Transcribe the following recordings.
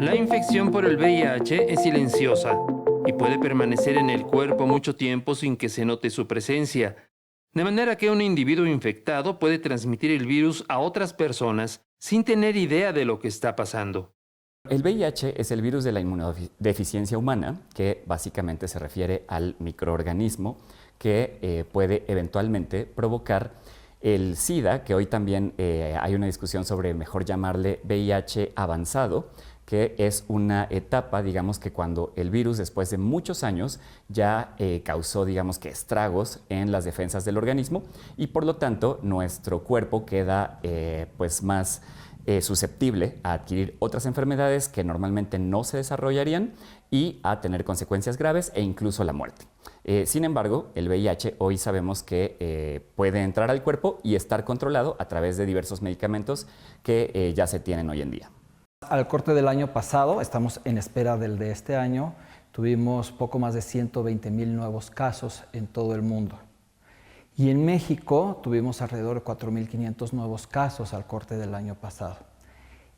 La infección por el VIH es silenciosa y puede permanecer en el cuerpo mucho tiempo sin que se note su presencia, de manera que un individuo infectado puede transmitir el virus a otras personas sin tener idea de lo que está pasando. El VIH es el virus de la inmunodeficiencia humana, que básicamente se refiere al microorganismo que puede eventualmente provocar el SIDA, que hoy también hay una discusión sobre mejor llamarle VIH avanzado, que es una etapa, digamos que cuando el virus después de muchos años ya causó, digamos que estragos en las defensas del organismo y por lo tanto nuestro cuerpo queda pues más susceptible a adquirir otras enfermedades que normalmente no se desarrollarían y a tener consecuencias graves e incluso la muerte. Sin embargo, el VIH hoy sabemos que puede entrar al cuerpo y estar controlado a través de diversos medicamentos que ya se tienen hoy en día. Al corte del año pasado, estamos en espera del de este año, tuvimos poco más de 120,000 nuevos casos en todo el mundo. Y en México tuvimos alrededor de 4,500 nuevos casos al corte del año pasado.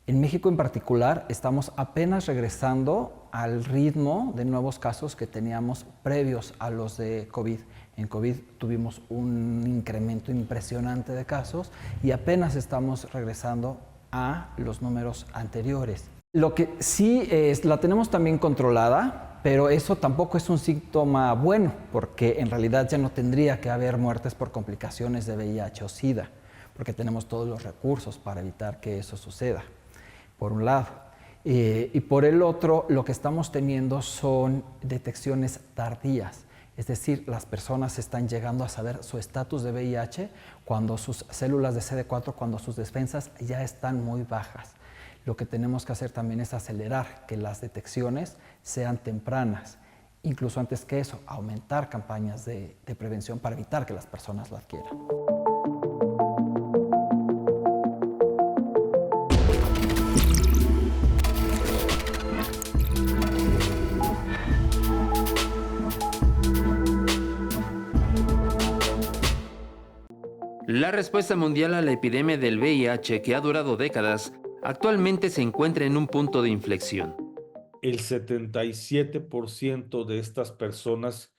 En México en particular estamos apenas regresando al ritmo de nuevos casos que teníamos previos a los de COVID. En COVID tuvimos un incremento impresionante de casos y apenas estamos regresando a los números anteriores. Lo que sí es, la tenemos también controlada, pero eso tampoco es un síntoma bueno, porque en realidad ya no tendría que haber muertes por complicaciones de VIH o SIDA, porque tenemos todos los recursos para evitar que eso suceda, por un lado. Y por el otro, lo que estamos teniendo son detecciones tardías. Es decir, las personas están llegando a saber su estatus de VIH cuando sus células de CD4, cuando sus defensas ya están muy bajas. Lo que tenemos que hacer también es acelerar que las detecciones sean tempranas. Incluso antes que eso, aumentar campañas de prevención para evitar que las personas lo adquieran. La respuesta mundial a la epidemia del VIH, que ha durado décadas, actualmente se encuentra en un punto de inflexión. El 77% de estas personas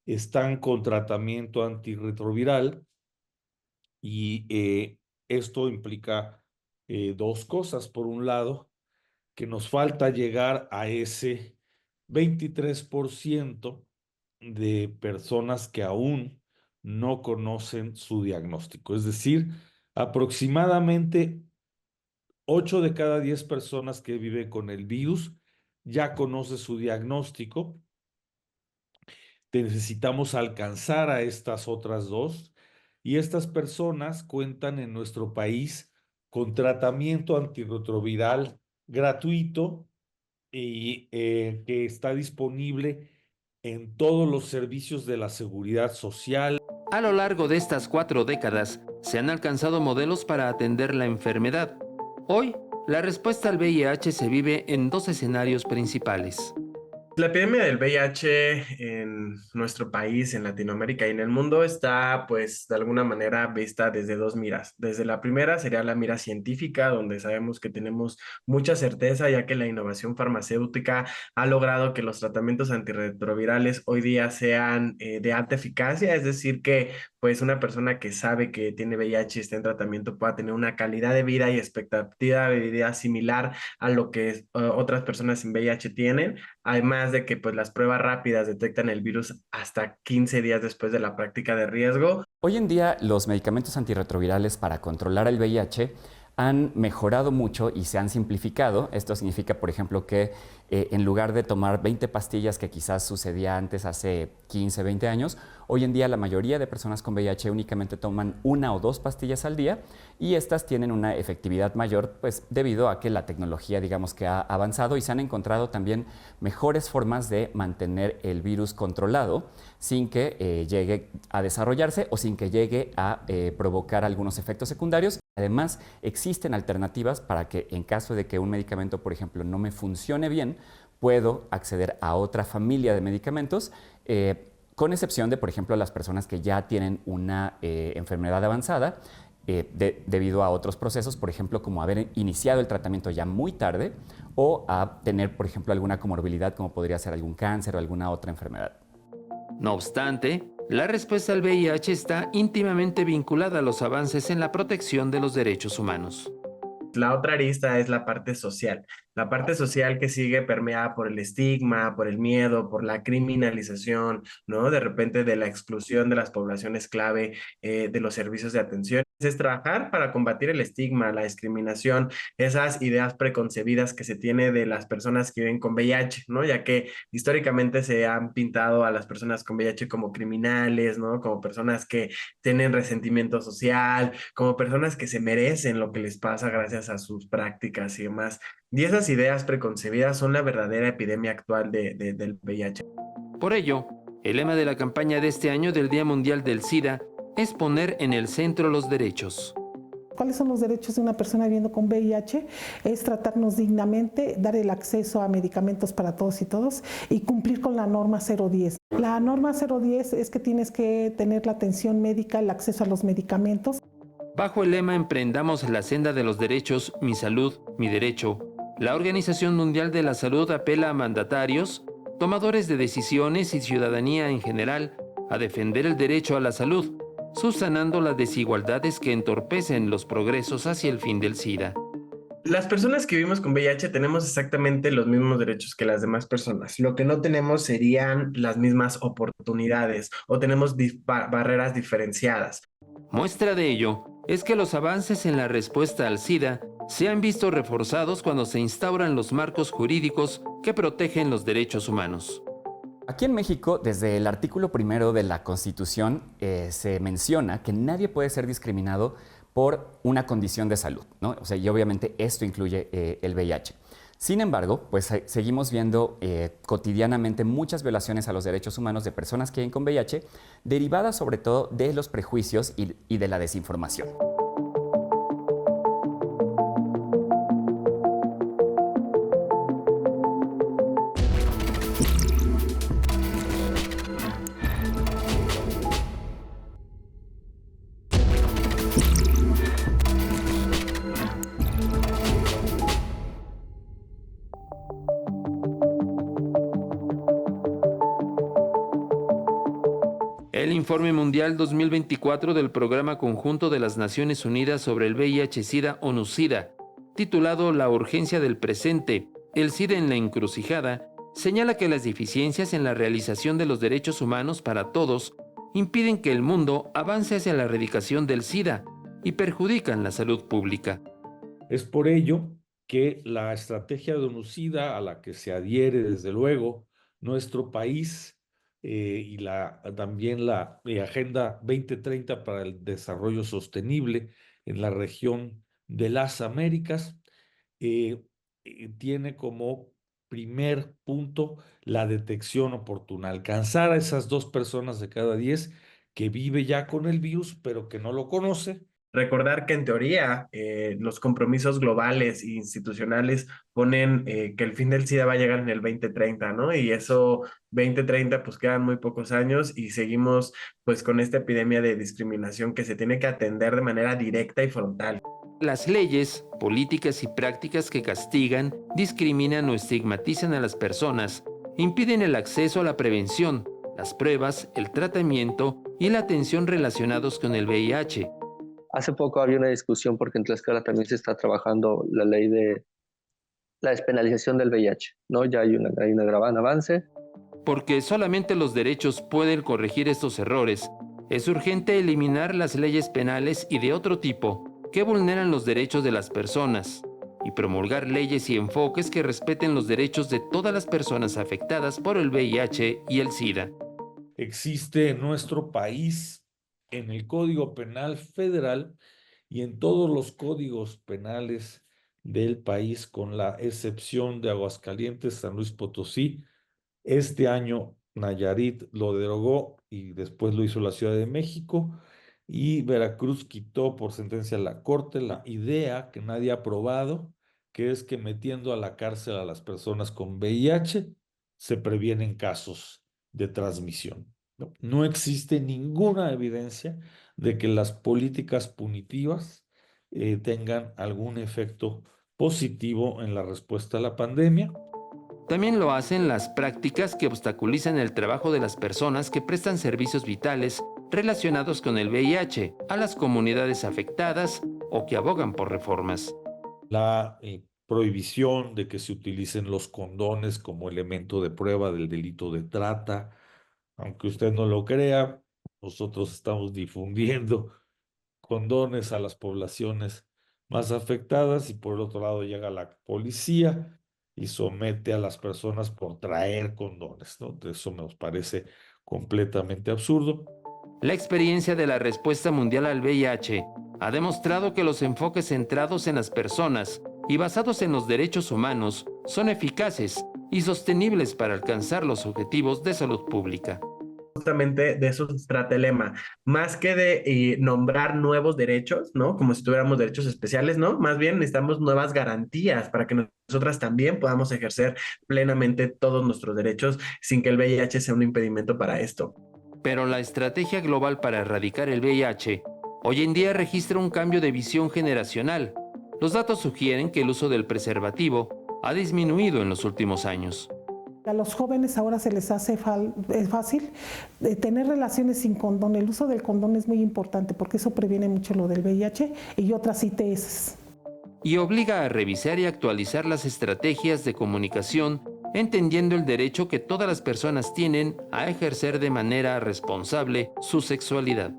están con tratamiento antirretroviral y esto implica dos cosas. Por un lado, que nos falta llegar a ese 23% de personas que aún no conocen su diagnóstico. Es decir, aproximadamente 8 de cada 10 personas que viven con el virus ya conoce su diagnóstico. Necesitamos alcanzar a estas otras dos y estas personas cuentan en nuestro país con tratamiento antirretroviral gratuito y que está disponible en todos los servicios de la seguridad social. A lo largo de estas 4 décadas, se han alcanzado modelos para atender la enfermedad. Hoy, la respuesta al VIH se vive en 2 escenarios principales. La epidemia del VIH en nuestro país, en Latinoamérica y en el mundo está, pues, de alguna manera vista desde dos miras. Desde la primera sería la mira científica, donde sabemos que tenemos mucha certeza, ya que la innovación farmacéutica ha logrado que los tratamientos antirretrovirales hoy día sean de alta eficacia, es decir, que pues una persona que sabe que tiene VIH y está en tratamiento pueda tener una calidad de vida y expectativa de vida similar a lo que otras personas sin VIH tienen. Además de que pues las pruebas rápidas detectan el virus hasta 15 días después de la práctica de riesgo. Hoy en día los medicamentos antirretrovirales para controlar el VIH han mejorado mucho y se han simplificado. Esto significa, por ejemplo, que en lugar de tomar 20 pastillas que quizás sucedía antes hace 15, 20 años, hoy en día la mayoría de personas con VIH únicamente toman 1 o 2 pastillas al día y estas tienen una efectividad mayor pues debido a que la tecnología digamos que ha avanzado y se han encontrado también mejores formas de mantener el virus controlado sin que llegue a desarrollarse o sin que llegue a provocar algunos efectos secundarios. Además, existen alternativas para que en caso de que un medicamento, por ejemplo, no me funcione bien, puedo acceder a otra familia de medicamentos, con excepción de, por ejemplo, las personas que ya tienen una enfermedad avanzada, debido a otros procesos, por ejemplo, como haber iniciado el tratamiento ya muy tarde o a tener, por ejemplo, alguna comorbilidad como podría ser algún cáncer o alguna otra enfermedad. No obstante, la respuesta al VIH está íntimamente vinculada a los avances en la protección de los derechos humanos. La otra arista es la parte social que sigue permeada por el estigma, por el miedo, por la criminalización, ¿no? De repente de la exclusión de las poblaciones clave de los servicios de atención. Es trabajar para combatir el estigma, la discriminación, esas ideas preconcebidas que se tiene de las personas que viven con VIH, ¿no? Ya que históricamente se han pintado a las personas con VIH como criminales, ¿no? Como personas que tienen resentimiento social, como personas que se merecen lo que les pasa gracias a sus prácticas y demás. Y esas ideas preconcebidas son la verdadera epidemia actual del VIH. Por ello, el lema de la campaña de este año del Día Mundial del SIDA es poner en el centro los derechos. ¿Cuáles son los derechos de una persona viviendo con VIH? Es tratarnos dignamente, dar el acceso a medicamentos para todos y todos y cumplir con la norma 010. La norma 010 es que tienes que tener la atención médica, el acceso a los medicamentos. Bajo el lema Emprendamos la senda de los derechos, mi salud, mi derecho, la Organización Mundial de la Salud apela a mandatarios, tomadores de decisiones y ciudadanía en general a defender el derecho a la salud, subsanando las desigualdades que entorpecen los progresos hacia el fin del SIDA. Las personas que vivimos con VIH tenemos exactamente los mismos derechos que las demás personas. Lo que no tenemos serían las mismas oportunidades o tenemos barreras diferenciadas. Muestra de ello es que los avances en la respuesta al SIDA se han visto reforzados cuando se instauran los marcos jurídicos que protegen los derechos humanos. Aquí en México, desde el artículo 1 de la Constitución, se menciona que nadie puede ser discriminado por una condición de salud, ¿no? O sea, y obviamente esto incluye el VIH. Sin embargo, pues seguimos viendo cotidianamente muchas violaciones a los derechos humanos de personas que viven con VIH, derivadas sobre todo de los prejuicios y de la desinformación. El Informe Mundial 2024 del Programa Conjunto de las Naciones Unidas sobre el VIH-Sida ONU-SIDA, titulado La urgencia del presente, el SIDA en la encrucijada, señala que las deficiencias en la realización de los derechos humanos para todos impiden que el mundo avance hacia la erradicación del SIDA y perjudican la salud pública. Es por ello que la estrategia de ONU-SIDA, a la que se adhiere desde luego nuestro país, y también la Agenda 2030 para el Desarrollo Sostenible en la región de las Américas, tiene como primer punto la detección oportuna, alcanzar a esas 2 personas de cada 10 que vive ya con el virus, pero que no lo conoce. Recordar que en teoría los compromisos globales e institucionales ponen que el fin del SIDA va a llegar en el 2030, ¿no? Y eso, 2030, pues quedan muy pocos años y seguimos pues con esta epidemia de discriminación que se tiene que atender de manera directa y frontal. Las leyes, políticas y prácticas que castigan, discriminan o estigmatizan a las personas impiden el acceso a la prevención, las pruebas, el tratamiento y la atención relacionados con el VIH. Hace poco había una discusión porque en Tlaxcala también se está trabajando la ley de la despenalización del VIH, ¿no? Ya hay un gran avance. Porque solamente los derechos pueden corregir estos errores, es urgente eliminar las leyes penales y de otro tipo que vulneran los derechos de las personas y promulgar leyes y enfoques que respeten los derechos de todas las personas afectadas por el VIH y el SIDA. Existe en nuestro país, en el Código Penal Federal y en todos los códigos penales del país, con la excepción de Aguascalientes, San Luis Potosí. Este año Nayarit lo derogó y después lo hizo la Ciudad de México, y Veracruz quitó por sentencia de la Corte la idea que nadie ha aprobado, que es que metiendo a la cárcel a las personas con VIH se previenen casos de transmisión. No existe ninguna evidencia de que las políticas punitivas tengan algún efecto positivo en la respuesta a la pandemia. También lo hacen las prácticas que obstaculizan el trabajo de las personas que prestan servicios vitales relacionados con el VIH a las comunidades afectadas o que abogan por reformas. La prohibición de que se utilicen los condones como elemento de prueba del delito de trata. Aunque usted no lo crea, nosotros estamos difundiendo condones a las poblaciones más afectadas y por el otro lado llega la policía y somete a las personas por traer condones, ¿no? Eso nos parece completamente absurdo. La experiencia de la respuesta mundial al VIH ha demostrado que los enfoques centrados en las personas y basados en los derechos humanos son eficaces y sostenibles para alcanzar los objetivos de salud pública. Justamente de eso se trata el lema, más que de nombrar nuevos derechos, ¿no? Como si tuviéramos derechos especiales, ¿no? Más bien necesitamos nuevas garantías para que nosotras también podamos ejercer plenamente todos nuestros derechos sin que el VIH sea un impedimento para esto. Pero la estrategia global para erradicar el VIH hoy en día registra un cambio de visión generacional. Los datos sugieren que el uso del preservativo ha disminuido en los últimos años. A los jóvenes ahora se les hace fácil tener relaciones sin condón. El uso del condón es muy importante porque eso previene mucho lo del VIH y otras ITS. Y obliga a revisar y actualizar las estrategias de comunicación, entendiendo el derecho que todas las personas tienen a ejercer de manera responsable su sexualidad.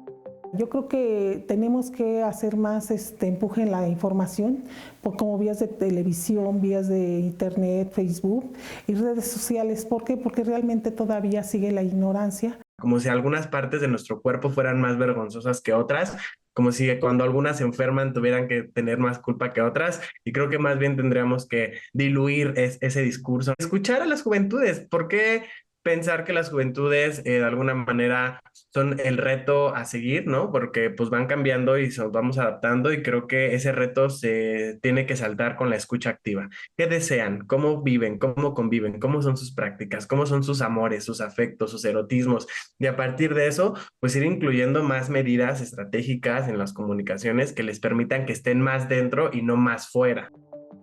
Yo creo que tenemos que hacer más empuje en la información, como vías de televisión, vías de internet, Facebook y redes sociales. ¿Por qué? Porque realmente todavía sigue la ignorancia. Como si algunas partes de nuestro cuerpo fueran más vergonzosas que otras, como si cuando algunas se enferman tuvieran que tener más culpa que otras, y creo que más bien tendríamos que diluir ese discurso. Escuchar a las juventudes, ¿por qué pensar que las juventudes de alguna manera son el reto a seguir, ¿no? Porque pues van cambiando y nos vamos adaptando y creo que ese reto se tiene que saltar con la escucha activa. ¿Qué desean? ¿Cómo viven? ¿Cómo conviven? ¿Cómo son sus prácticas? ¿Cómo son sus amores, sus afectos, sus erotismos? Y a partir de eso, pues ir incluyendo más medidas estratégicas en las comunicaciones que les permitan que estén más dentro y no más fuera.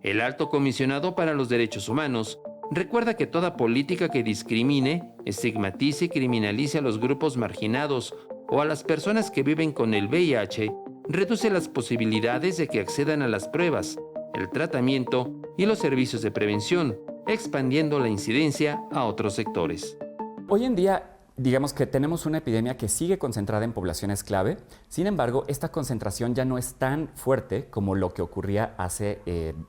El Alto Comisionado para los Derechos Humanos recuerda que toda política que discrimine, estigmatice y criminalice a los grupos marginados o a las personas que viven con el VIH reduce las posibilidades de que accedan a las pruebas, el tratamiento y los servicios de prevención, expandiendo la incidencia a otros sectores. Hoy en día, digamos que tenemos una epidemia que sigue concentrada en poblaciones clave. Sin embargo, esta concentración ya no es tan fuerte como lo que ocurría hace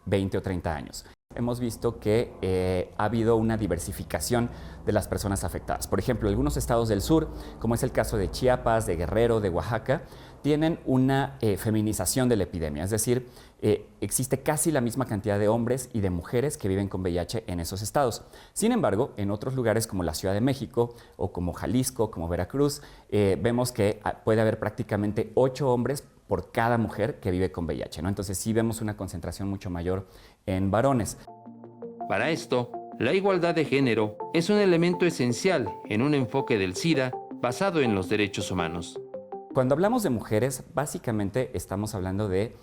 20 o 30 años. Hemos visto que ha habido una diversificación de las personas afectadas. Por ejemplo, algunos estados del sur, como es el caso de Chiapas, de Guerrero, de Oaxaca, tienen una feminización de la epidemia. Es decir, existe casi la misma cantidad de hombres y de mujeres que viven con VIH en esos estados. Sin embargo, en otros lugares como la Ciudad de México o como Jalisco, como Veracruz, vemos que puede haber prácticamente 8 hombres por cada mujer que vive con VIH, ¿no? Entonces sí vemos una concentración mucho mayor en varones. Para esto, la igualdad de género es un elemento esencial en un enfoque del SIDA basado en los derechos humanos. Cuando hablamos de mujeres, básicamente estamos hablando de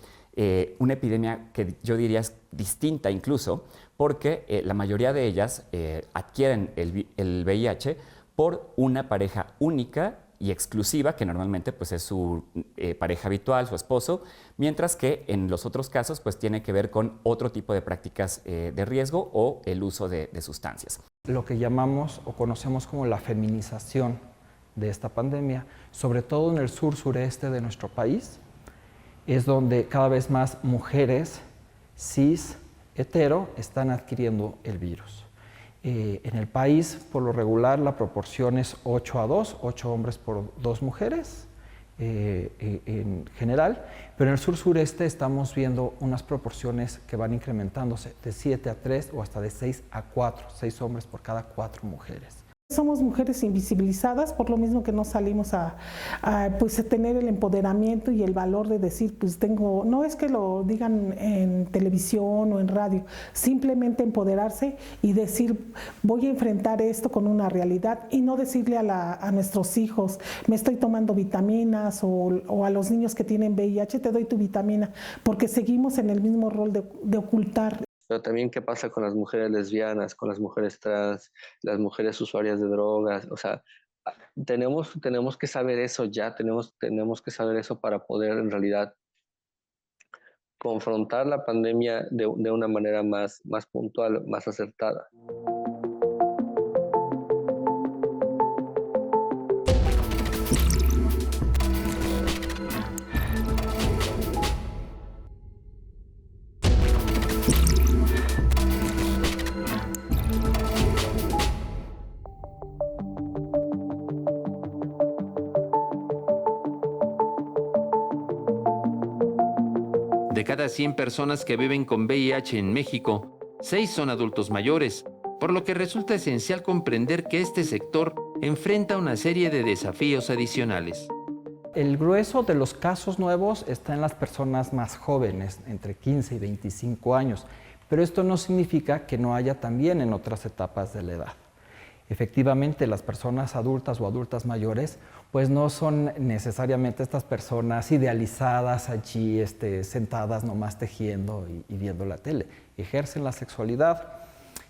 una epidemia que yo diría es distinta incluso, porque la mayoría de ellas adquieren el VIH por una pareja única y exclusiva, que normalmente pues, es su pareja habitual, su esposo, mientras que en los otros casos pues, tiene que ver con otro tipo de prácticas de riesgo o el uso de sustancias. Lo que llamamos o conocemos como la feminización de esta pandemia, sobre todo en el sur-sureste de nuestro país, es donde cada vez más mujeres cis, hetero, están adquiriendo el virus. En el país, por lo regular, la proporción es 8-2, 8 hombres por 2 mujeres en general, pero en el sur-sureste estamos viendo unas proporciones que van incrementándose de 7-3 o hasta de 6-4, 6 hombres por cada 4 mujeres. Somos mujeres invisibilizadas, por lo mismo que no salimos pues, a tener el empoderamiento y el valor de decir, pues tengo, no es que lo digan en televisión o en radio, simplemente empoderarse y decir, voy a enfrentar esto con una realidad y no decirle a nuestros hijos, me estoy tomando vitaminas o a los niños que tienen VIH, te doy tu vitamina, porque seguimos en el mismo rol de ocultar. Pero también qué pasa con las mujeres lesbianas, con las mujeres trans, las mujeres usuarias de drogas. O sea, tenemos que saber eso ya, tenemos que saber eso para poder en realidad confrontar la pandemia de una manera más puntual, más acertada. De cada 100 personas que viven con VIH en México, 6 son adultos mayores, por lo que resulta esencial comprender que este sector enfrenta una serie de desafíos adicionales. El grueso de los casos nuevos está en las personas más jóvenes, entre 15 y 25 años, pero esto no significa que no haya también en otras etapas de la edad. Efectivamente, las personas adultas o adultas mayores pues no son necesariamente estas personas idealizadas allí sentadas nomás tejiendo y viendo la tele. Ejercen la sexualidad.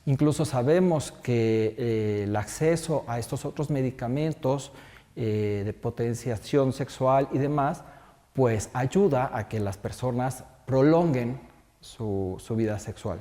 Incluso sabemos que el acceso a estos otros medicamentos de potenciación sexual y demás, pues ayuda a que las personas prolonguen su vida sexual.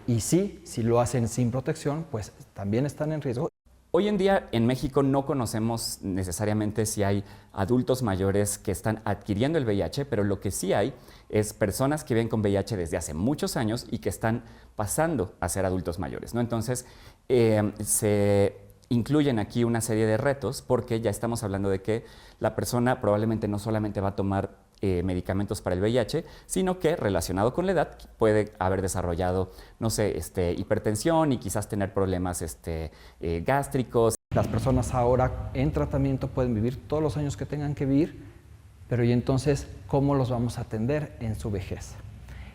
Y sí, si lo hacen sin protección, pues también están en riesgo. Hoy en día en México no conocemos necesariamente si hay adultos mayores que están adquiriendo el VIH, pero lo que sí hay es personas que viven con VIH desde hace muchos años y que están pasando a ser adultos mayores, ¿no? Entonces, se incluyen aquí una serie de retos porque ya estamos hablando de que la persona probablemente no solamente va a tomar medicamentos para el VIH, sino que relacionado con la edad puede haber desarrollado, no sé, hipertensión y quizás tener problemas gástricos. Las personas ahora en tratamiento pueden vivir todos los años que tengan que vivir, pero ¿y entonces cómo los vamos a atender en su vejez?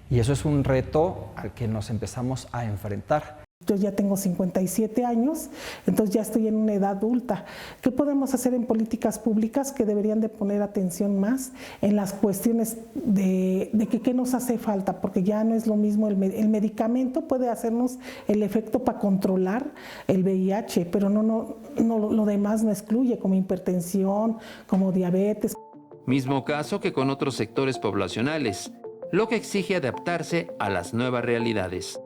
Y eso es un reto al que nos empezamos a enfrentar. Yo ya tengo 57 años, entonces ya estoy en una edad adulta. ¿Qué podemos hacer en políticas públicas que deberían de poner atención más en las cuestiones de qué nos hace falta? Porque ya no es lo mismo, el medicamento puede hacernos el efecto para controlar el VIH, pero no, lo demás no excluye, como hipertensión, como diabetes. Mismo caso que con otros sectores poblacionales, lo que exige adaptarse a las nuevas realidades.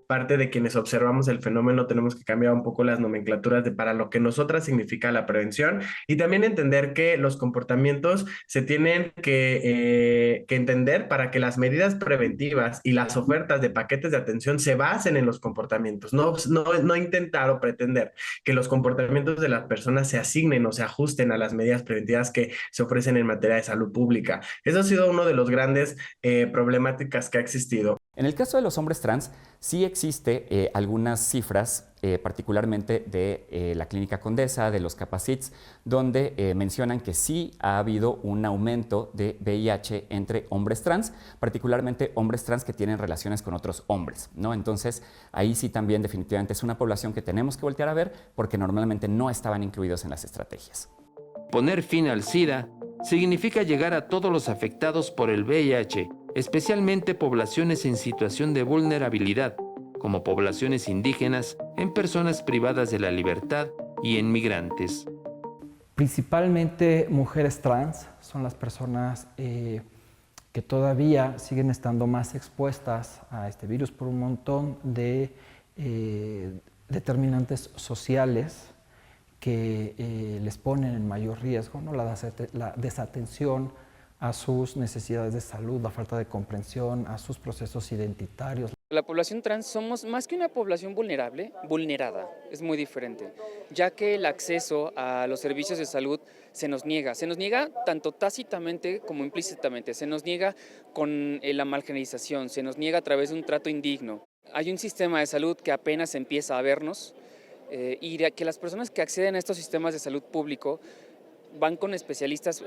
Parte de quienes observamos el fenómeno tenemos que cambiar un poco las nomenclaturas para lo que nosotras significa la prevención y también entender que los comportamientos se tienen que entender para que las medidas preventivas y las ofertas de paquetes de atención se basen en los comportamientos, no intentar o pretender que los comportamientos de las personas se asignen o se ajusten a las medidas preventivas que se ofrecen en materia de salud pública. Eso ha sido uno de los grandes problemáticas que ha existido. En el caso de los hombres trans, sí existe algunas cifras, particularmente de la Clínica Condesa, de los Capacits, donde mencionan que sí ha habido un aumento de VIH entre hombres trans, particularmente hombres trans que tienen relaciones con otros hombres, ¿no? Entonces, ahí sí también definitivamente es una población que tenemos que voltear a ver porque normalmente no estaban incluidos en las estrategias. Poner fin al SIDA significa llegar a todos los afectados por el VIH, especialmente poblaciones en situación de vulnerabilidad, como poblaciones indígenas, en personas privadas de la libertad y en migrantes. Principalmente mujeres trans son las personas que todavía siguen estando más expuestas a este virus por un montón de determinantes sociales que les ponen en mayor riesgo, ¿no? La desatención a sus necesidades de salud, la falta de comprensión, a sus procesos identitarios. La población trans somos más que una población vulnerable, vulnerada, es muy diferente, ya que el acceso a los servicios de salud se nos niega tanto tácitamente como implícitamente, se nos niega con la marginalización, se nos niega a través de un trato indigno. Hay un sistema de salud que apenas empieza a vernos, y que las personas que acceden a estos sistemas de salud público van con especialistas,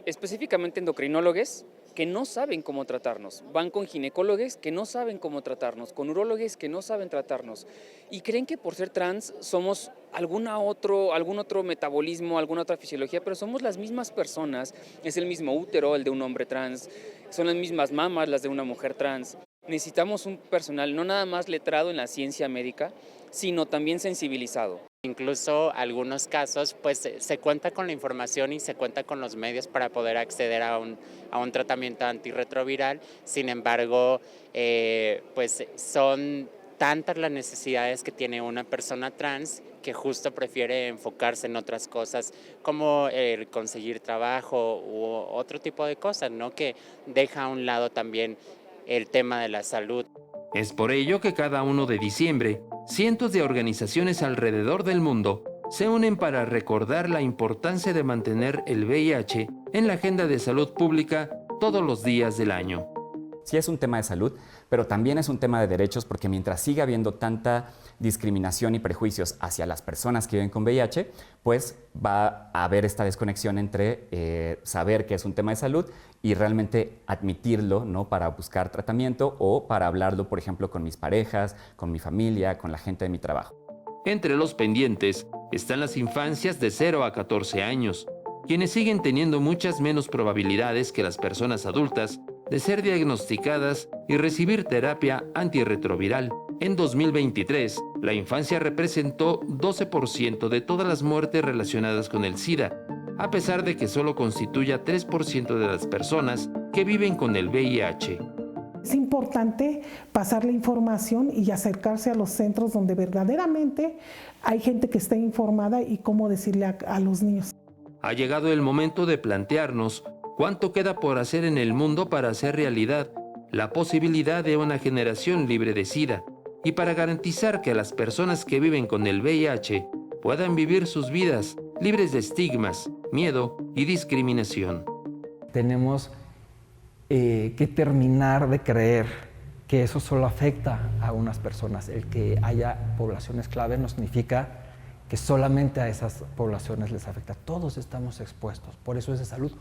específicamente endocrinólogos, que no saben cómo tratarnos, van con ginecólogos que no saben cómo tratarnos, con urólogos que no saben tratarnos, y creen que por ser trans somos algún otro metabolismo, alguna otra fisiología, pero somos las mismas personas, es el mismo útero, el de un hombre trans, son las mismas mamas, las de una mujer trans. Necesitamos un personal no nada más letrado en la ciencia médica, sino también sensibilizado. Incluso algunos casos, pues se cuenta con la información y se cuenta con los medios para poder acceder a un tratamiento antirretroviral. Sin embargo, pues son tantas las necesidades que tiene una persona trans que justo prefiere enfocarse en otras cosas como el conseguir trabajo u otro tipo de cosas, ¿no? Que deja a un lado también el tema de la salud. Es por ello que cada 1 de diciembre, cientos de organizaciones alrededor del mundo se unen para recordar la importancia de mantener el VIH en la agenda de salud pública todos los días del año. Sí es un tema de salud, pero también es un tema de derechos porque mientras siga habiendo tanta discriminación y prejuicios hacia las personas que viven con VIH, pues va a haber esta desconexión entre saber que es un tema de salud y realmente admitirlo, ¿no? Para buscar tratamiento o para hablarlo, por ejemplo, con mis parejas, con mi familia, con la gente de mi trabajo. Entre los pendientes están las infancias de 0 a 14 años, quienes siguen teniendo muchas menos probabilidades que las personas adultas de ser diagnosticadas y recibir terapia antirretroviral. En 2023, la infancia representó 12% de todas las muertes relacionadas con el SIDA, a pesar de que solo constituya 3% de las personas que viven con el VIH. Es importante pasar la información y acercarse a los centros donde verdaderamente hay gente que esté informada y cómo decirle a los niños. Ha llegado el momento de plantearnos cuánto queda por hacer en el mundo para hacer realidad la posibilidad de una generación libre de SIDA y para garantizar que las personas que viven con el VIH puedan vivir sus vidas libres de estigmas, miedo y discriminación. Tenemos que terminar de creer que eso solo afecta a unas personas. El que haya poblaciones clave no significa que solamente a esas poblaciones les afecta. Todos estamos expuestos. Por eso es de salud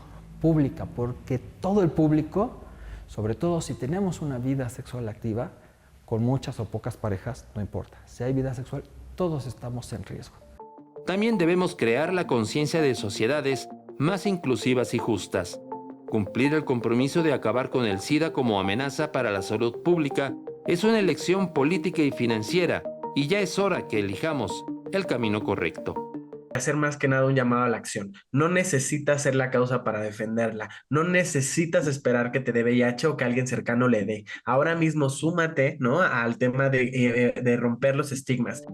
pública, porque todo el público, sobre todo si tenemos una vida sexual activa, con muchas o pocas parejas, no importa. Si hay vida sexual, todos estamos en riesgo. También debemos crear la conciencia de sociedades más inclusivas y justas. Cumplir el compromiso de acabar con el SIDA como amenaza para la salud pública es una elección política y financiera, y ya es hora que elijamos el camino correcto. Hacer más que nada un llamado a la acción. No necesitas ser la causa para defenderla. No necesitas esperar que te dé VIH o que alguien cercano le dé. Ahora mismo súmate, ¿no? Al tema de romper los estigmas.